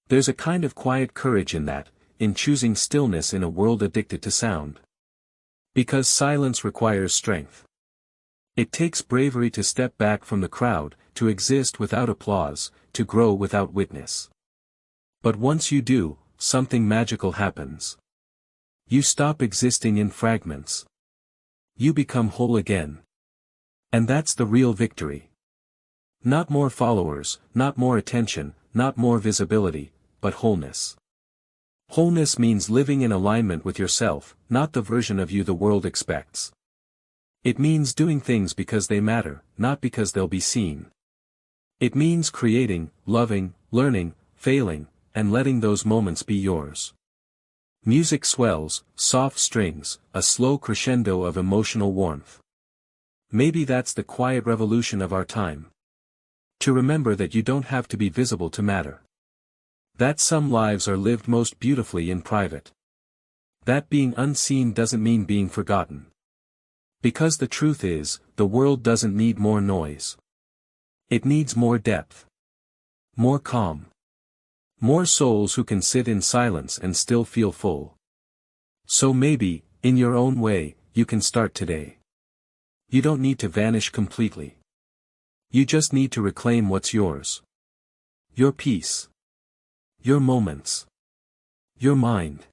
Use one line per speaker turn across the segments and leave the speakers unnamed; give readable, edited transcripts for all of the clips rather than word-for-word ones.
There's a kind of quiet courage in that, in choosing stillness in a world addicted to sound. Because silence requires strength. It takes bravery to step back from the crowd, to exist without applause, to grow without witness. But once you do, something magical happens. You stop existing in fragments. You become whole again. And that's the real victory. Not more followers, not more attention, not more visibility, but wholeness. Wholeness means living in alignment with yourself, not the version of you the world expects. It means doing things because they matter, not because they'll be seen. It means creating, loving, learning, failing, and letting those moments be yours. Music swells, soft strings, a slow crescendo of emotional warmth. Maybe that's the quiet revolution of our time. To remember that you don't have to be visible to matter. That some lives are lived most beautifully in private. That being unseen doesn't mean being forgotten. Because the truth is, the world doesn't need more noise. It needs more depth. More calm. More souls who can sit in silence and still feel full. So maybe, in your own way, you can start today. You don't need to vanish completely. You just need to reclaim what's yours. Your peace. Your moments. Your mind.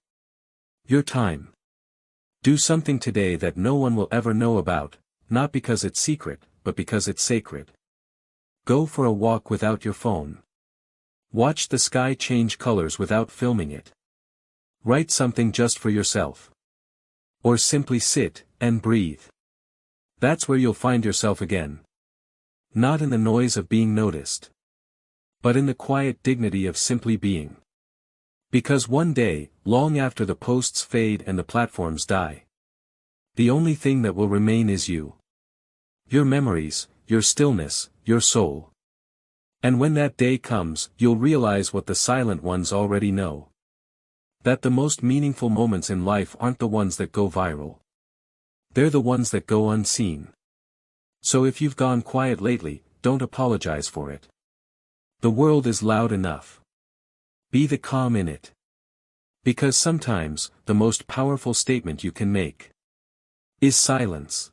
Your time. Do something today that no one will ever know about, not because it's secret, but because it's sacred. Go for a walk without your phone. Watch the sky change colors without filming it. Write something just for yourself. Or simply sit and breathe. That's where you'll find yourself again. Not in the noise of being noticed. But in the quiet dignity of simply being. Because one day, long after the posts fade and the platforms die, the only thing that will remain is you. Your memories, your stillness, your soul. And when that day comes, you'll realize what the silent ones already know. That the most meaningful moments in life aren't the ones that go viral. They're the ones that go unseen. So if you've gone quiet lately, don't apologize for it. The world is loud enough. Be the calm in it. Because sometimes, the most powerful statement you can make is silence.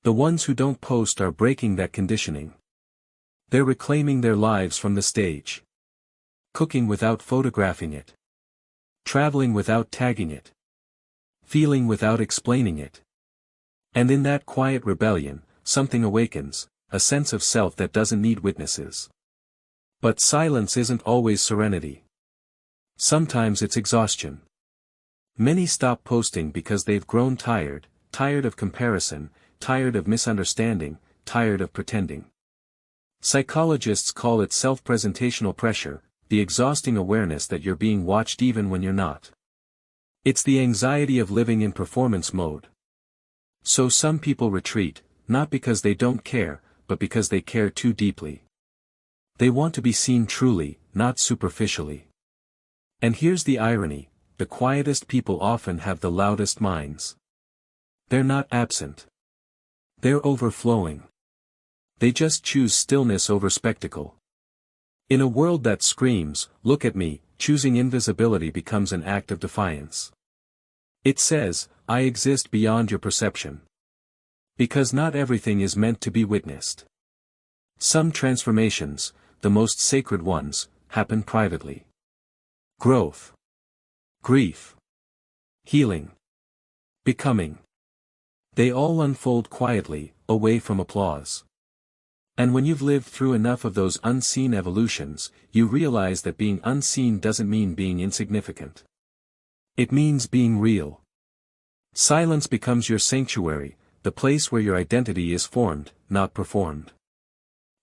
The ones who don't post are breaking that conditioning. They're reclaiming their lives from the stage. Cooking without photographing it. Traveling without tagging it. Feeling without explaining it. And in that quiet rebellion, something awakens, a sense of self that doesn't need witnesses. But silence isn't always serenity. Sometimes it's exhaustion. Many stop posting because they've grown tired, tired of comparison, tired of misunderstanding, tired of pretending. Psychologists call it self-presentational pressure, the exhausting awareness that you're being watched even when you're not. It's the anxiety of living in performance mode. So some people retreat, not because they don't care, but because they care too deeply. They want to be seen truly, not superficially. And here's the irony, the quietest people often have the loudest minds. They're not absent. They're overflowing. They just choose stillness over spectacle. In a world that screams, "Look at me," choosing invisibility becomes an act of defiance. It says, "I exist beyond your perception." Because not everything is meant to be witnessed. Some transformations, the most sacred ones, happen privately. Growth. Grief. Healing. Becoming. They all unfold quietly, away from applause. And when you've lived through enough of those unseen evolutions, you realize that being unseen doesn't mean being insignificant. It means being real. Silence becomes your sanctuary, the place where your identity is formed, not performed.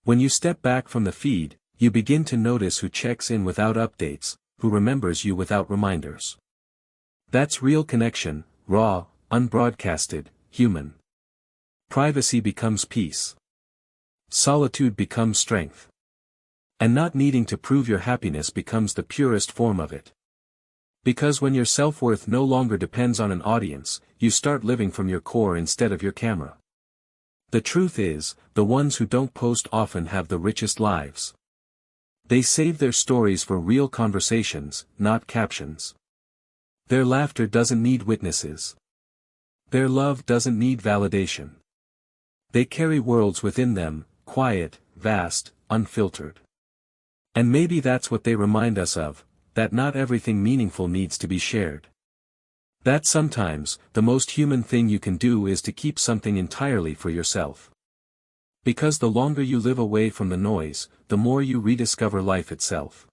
When you step back from the feed, you begin to notice who checks in without updates, who remembers you without reminders. That's real connection, raw, unbroadcasted, human. Privacy becomes peace. Solitude becomes strength. And not needing to prove your happiness becomes the purest form of it. Because when your self-worth no longer depends on an audience, you start living from your core instead of your camera. The truth is, the ones who don't post often have the richest lives. They save their stories for real conversations, not captions. Their laughter doesn't need witnesses. Their love doesn't need validation. They carry worlds within them, quiet, vast, unfiltered. And maybe that's what they remind us of, that not everything meaningful needs to be shared. That sometimes, the most human thing you can do is to keep something entirely for yourself. Because the longer you live away from the noise, the more you rediscover life itself.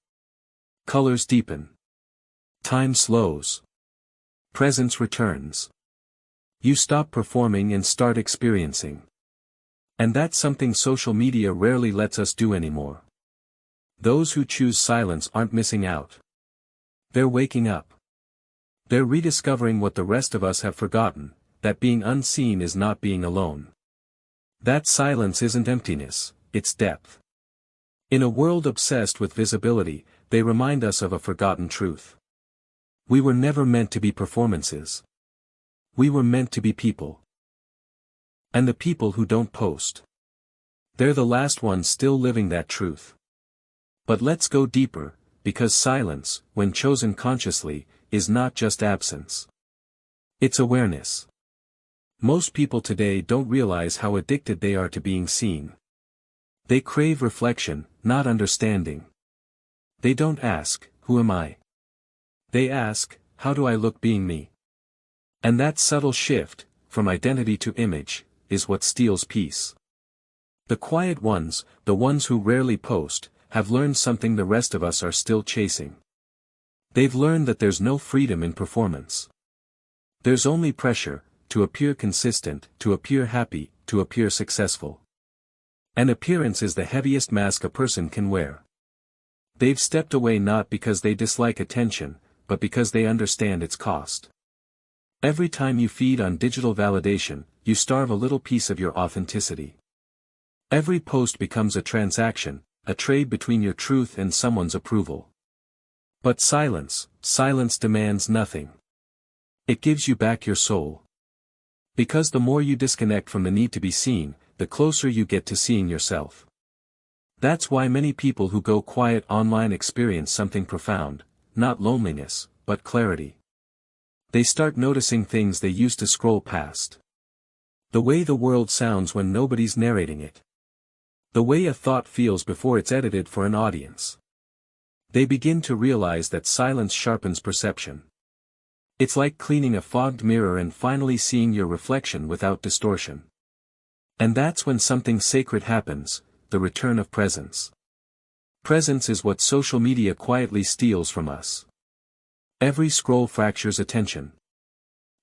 Colors deepen. Time slows. Presence returns. You stop performing and start experiencing. And that's something social media rarely lets us do anymore. Those who choose silence aren't missing out. They're waking up. They're rediscovering what the rest of us have forgotten, that being unseen is not being alone. That silence isn't emptiness, it's depth. In a world obsessed with visibility, they remind us of a forgotten truth. We were never meant to be performances. We were meant to be people. And the people who don't post. They're the last ones still living that truth. But let's go deeper, because silence, when chosen consciously, is not just absence. It's awareness. Most people today don't realize how addicted they are to being seen. They crave reflection, not understanding. They don't ask, who am I? They ask, how do I look being me? And that subtle shift, from identity to image, is what steals peace. The quiet ones, the ones who rarely post, have learned something the rest of us are still chasing. They've learned that there's no freedom in performance. There's only pressure, to appear consistent, to appear happy, to appear successful. And appearance is the heaviest mask a person can wear. They've stepped away not because they dislike attention, but because they understand its cost. Every time you feed on digital validation, you starve a little piece of your authenticity. Every post becomes a transaction, a trade between your truth and someone's approval. But silence demands nothing. It gives you back your soul. Because the more you disconnect from the need to be seen, the closer you get to seeing yourself. That's why many people who go quiet online experience something profound, not loneliness, but clarity. They start noticing things they used to scroll past. The way the world sounds when nobody's narrating it. The way a thought feels before it's edited for an audience. They begin to realize that silence sharpens perception. It's like cleaning a fogged mirror and finally seeing your reflection without distortion. And that's when something sacred happens, the return of presence. Presence is what social media quietly steals from us. Every scroll fractures attention.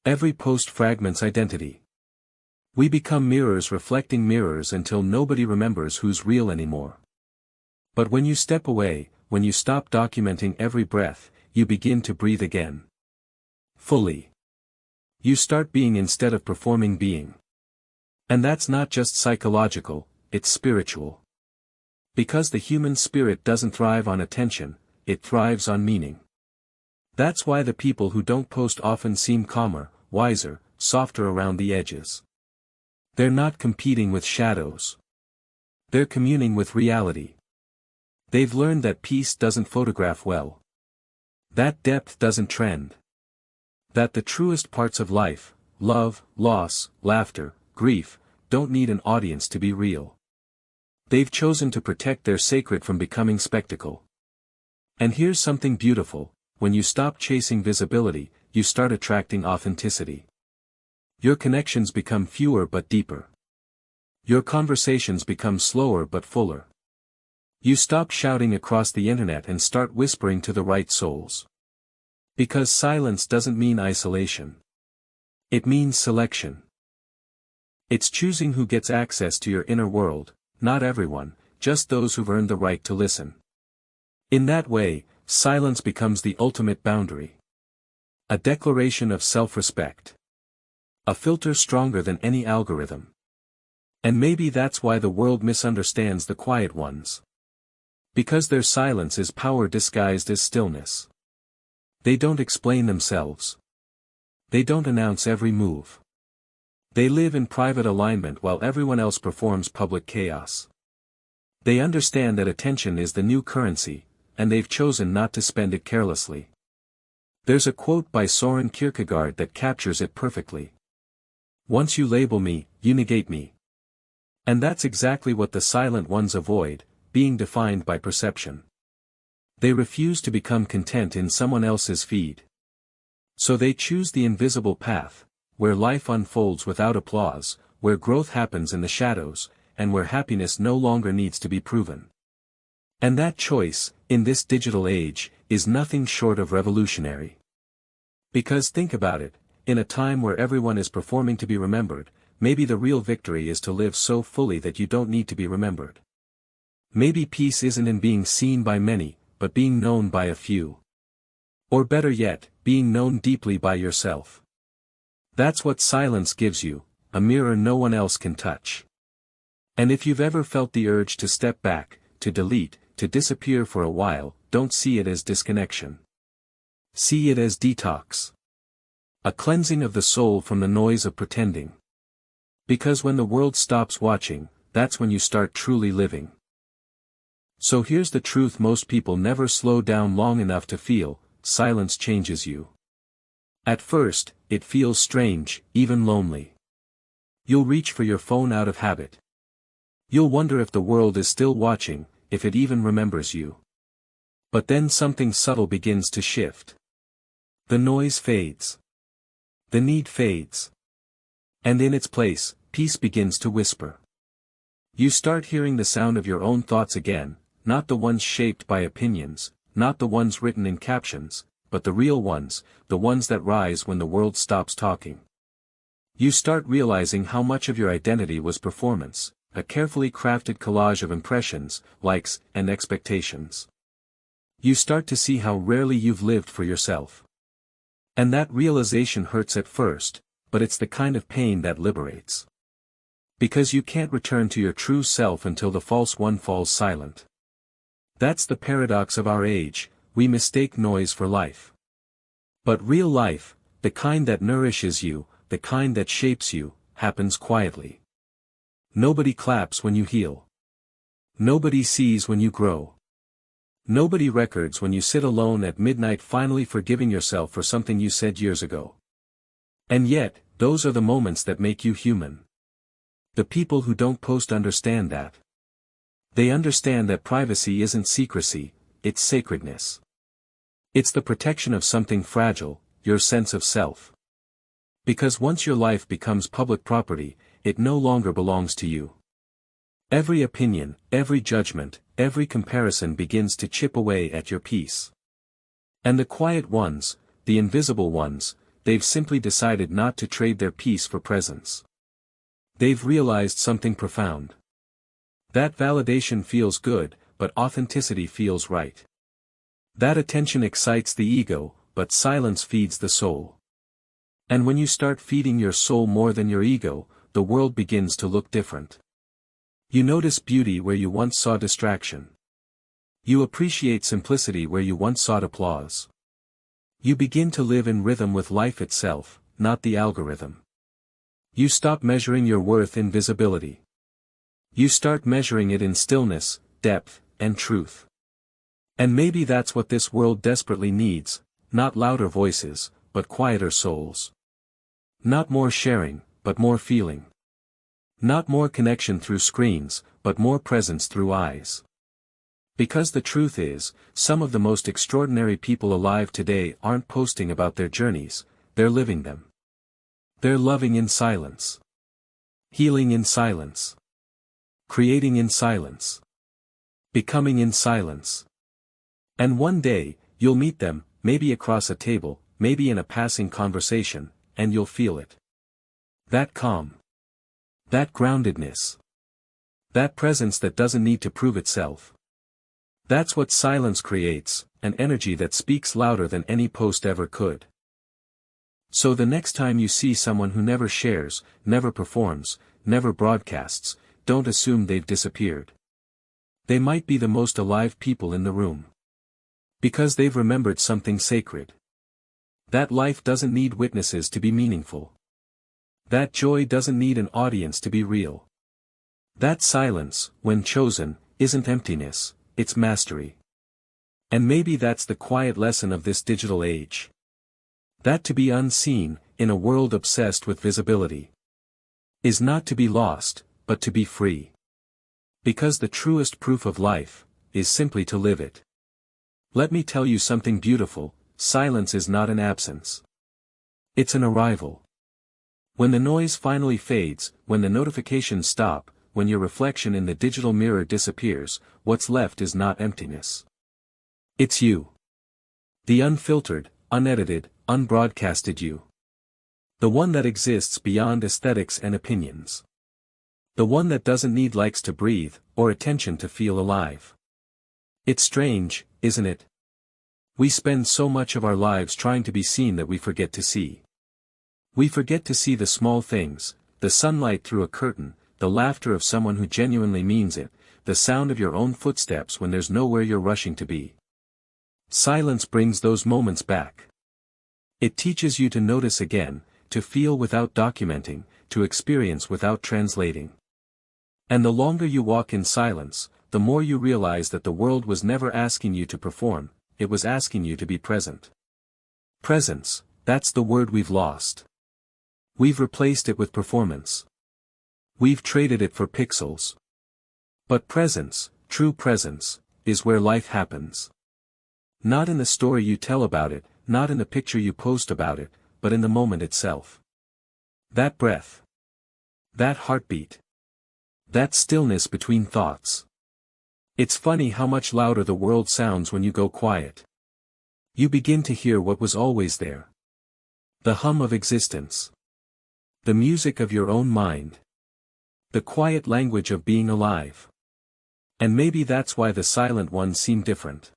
Every post fragments identity. We become mirrors reflecting mirrors until nobody remembers who's real anymore. But when you step away, when you stop documenting every breath, you begin to breathe again. Fully. You start being instead of performing being. And that's not just psychological, it's spiritual. Because the human spirit doesn't thrive on attention, it thrives on meaning. That's why the people who don't post often seem calmer, wiser, softer around the edges. They're not competing with shadows. They're communing with reality. They've learned that peace doesn't photograph well. That depth doesn't trend. That the truest parts of life, love, loss, laughter, grief, don't need an audience to be real. They've chosen to protect their sacred from becoming spectacle. And here's something beautiful, when you stop chasing visibility, you start attracting authenticity. Your connections become fewer but deeper. Your conversations become slower but fuller. You stop shouting across the internet and start whispering to the right souls. Because silence doesn't mean isolation. It means selection. It's choosing who gets access to your inner world, not everyone, just those who've earned the right to listen. In that way, silence becomes the ultimate boundary. A declaration of self-respect. A filter stronger than any algorithm. And maybe that's why the world misunderstands the quiet ones. Because their silence is power disguised as stillness. They don't explain themselves. They don't announce every move. They live in private alignment while everyone else performs public chaos. They understand that attention is the new currency, and they've chosen not to spend it carelessly. There's a quote by Soren Kierkegaard that captures it perfectly. "Once you label me, you negate me." And that's exactly what the silent ones avoid, being defined by perception. They refuse to become content in someone else's feed. So they choose the invisible path, where life unfolds without applause, where growth happens in the shadows, and where happiness no longer needs to be proven. And that choice, in this digital age, is nothing short of revolutionary. Because think about it, in a time where everyone is performing to be remembered, maybe the real victory is to live so fully that you don't need to be remembered. Maybe peace isn't in being seen by many, but being known by a few. Or better yet, being known deeply by yourself. That's what silence gives you, a mirror no one else can touch. And if you've ever felt the urge to step back, to delete, to disappear for a while, don't see it as disconnection. See it as detox. A cleansing of the soul from the noise of pretending. Because when the world stops watching, that's when you start truly living. So here's the truth most people never slow down long enough to feel: silence changes you. At first, it feels strange, even lonely. You'll reach for your phone out of habit. You'll wonder if the world is still watching, if it even remembers you. But then something subtle begins to shift. The noise fades. The need fades. And in its place, peace begins to whisper. You start hearing the sound of your own thoughts again, not the ones shaped by opinions, not the ones written in captions, but the real ones, the ones that rise when the world stops talking. You start realizing how much of your identity was performance, a carefully crafted collage of impressions, likes, and expectations. You start to see how rarely you've lived for yourself. And that realization hurts at first, but it's the kind of pain that liberates. Because you can't return to your true self until the false one falls silent. That's the paradox of our age: we mistake noise for life. But real life, the kind that nourishes you, the kind that shapes you, happens quietly. Nobody claps when you heal. Nobody sees when you grow. Nobody records when you sit alone at midnight finally forgiving yourself for something you said years ago. And yet, those are the moments that make you human. The people who don't post understand that. They understand that privacy isn't secrecy, it's sacredness. It's the protection of something fragile, your sense of self. Because once your life becomes public property, it no longer belongs to you. Every opinion, every judgment, every comparison begins to chip away at your peace. And the quiet ones, the invisible ones, they've simply decided not to trade their peace for presence. They've realized something profound. That validation feels good, but authenticity feels right. That attention excites the ego, but silence feeds the soul. And when you start feeding your soul more than your ego, the world begins to look different. You notice beauty where you once saw distraction. You appreciate simplicity where you once sought applause. You begin to live in rhythm with life itself, not the algorithm. You stop measuring your worth in visibility. You start measuring it in stillness, depth, and truth. And maybe that's what this world desperately needs: not louder voices, but quieter souls. Not more sharing, but more feeling. Not more connection through screens, but more presence through eyes. Because the truth is, some of the most extraordinary people alive today aren't posting about their journeys, they're living them. They're loving in silence. Healing in silence. Creating in silence. Becoming in silence. And one day, you'll meet them, maybe across a table, maybe in a passing conversation, and you'll feel it. That calm. That groundedness. That presence that doesn't need to prove itself. That's what silence creates, an energy that speaks louder than any post ever could. So the next time you see someone who never shares, never performs, never broadcasts, don't assume they've disappeared. They might be the most alive people in the room. Because they've remembered something sacred. That life doesn't need witnesses to be meaningful. That joy doesn't need an audience to be real. That silence, when chosen, isn't emptiness, it's mastery. And maybe that's the quiet lesson of this digital age. That to be unseen, in a world obsessed with visibility, is not to be lost, but to be free. Because the truest proof of life, is simply to live it. Let me tell you something beautiful, silence is not an absence. It's an arrival. When the noise finally fades, when the notifications stop, when your reflection in the digital mirror disappears, what's left is not emptiness. It's you. The unfiltered, unedited, unbroadcasted you. The one that exists beyond aesthetics and opinions. The one that doesn't need likes to breathe, or attention to feel alive. It's strange, isn't it? We spend so much of our lives trying to be seen that we forget to see. We forget to see the small things, the sunlight through a curtain, the laughter of someone who genuinely means it, the sound of your own footsteps when there's nowhere you're rushing to be. Silence brings those moments back. It teaches you to notice again, to feel without documenting, to experience without translating. And the longer you walk in silence, the more you realize that the world was never asking you to perform, it was asking you to be present. Presence, that's the word we've lost. We've replaced it with performance. We've traded it for pixels. But presence, true presence, is where life happens. Not in the story you tell about it, not in the picture you post about it, but in the moment itself. That breath. That heartbeat. That stillness between thoughts. It's funny how much louder the world sounds when you go quiet. You begin to hear what was always there. The hum of existence. The music of your own mind. The quiet language of being alive. And maybe that's why the silent ones seem different.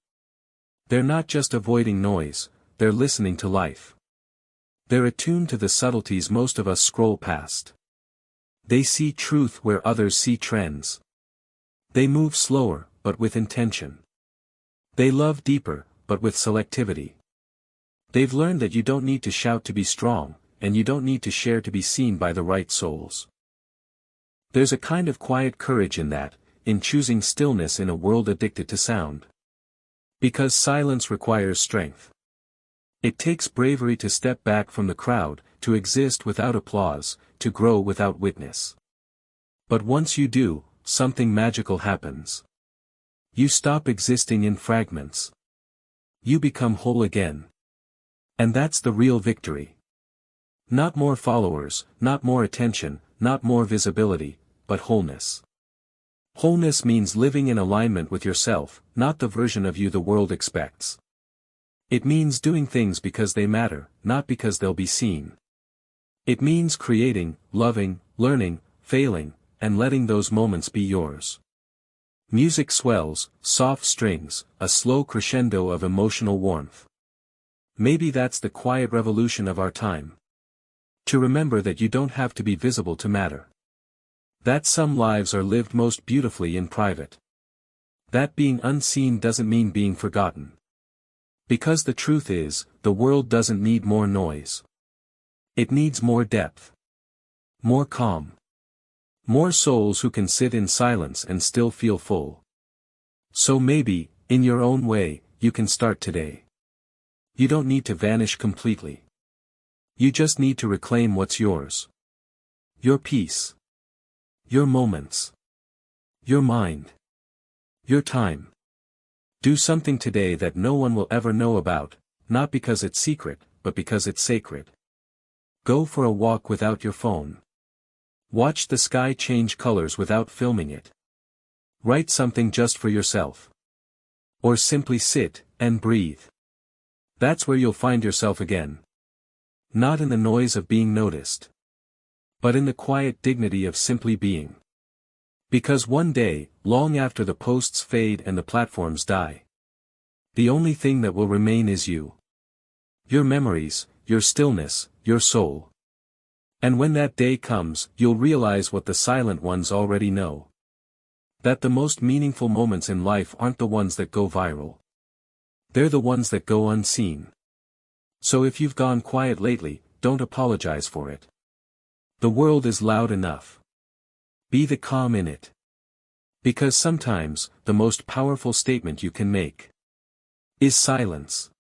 They're not just avoiding noise, they're listening to life. They're attuned to the subtleties most of us scroll past. They see truth where others see trends. They move slower, but with intention. They love deeper, but with selectivity. They've learned that you don't need to shout to be strong, and you don't need to share to be seen by the right souls. There's a kind of quiet courage in that, in choosing stillness in a world addicted to sound. Because silence requires strength. It takes bravery to step back from the crowd, to exist without applause, to grow without witness. But once you do, something magical happens. You stop existing in fragments. You become whole again. And that's the real victory. Not more followers, not more attention, not more visibility, but wholeness. Wholeness means living in alignment with yourself, not the version of you the world expects. It means doing things because they matter, not because they'll be seen. It means creating, loving, learning, failing, and letting those moments be yours. Music swells, soft strings, a slow crescendo of emotional warmth. Maybe that's the quiet revolution of our time. To remember that you don't have to be visible to matter. That some lives are lived most beautifully in private. That being unseen doesn't mean being forgotten. Because the truth is, the world doesn't need more noise. It needs more depth. More calm. More souls who can sit in silence and still feel full. So maybe, in your own way, you can start today. You don't need to vanish completely. You just need to reclaim what's yours. Your peace. Your moments. Your mind. Your time. Do something today that no one will ever know about, not because it's secret, but because it's sacred. Go for a walk without your phone. Watch the sky change colors without filming it. Write something just for yourself. Or simply sit and breathe. That's where you'll find yourself again. Not in the noise of being noticed. But in the quiet dignity of simply being. Because one day, long after the posts fade and the platforms die, the only thing that will remain is you. Your memories, your stillness, your soul. And when that day comes, you'll realize what the silent ones already know. That the most meaningful moments in life aren't the ones that go viral. They're the ones that go unseen. So if you've gone quiet lately, don't apologize for it. The world is loud enough. Be the calm in it. Because sometimes, the most powerful statement you can make is silence.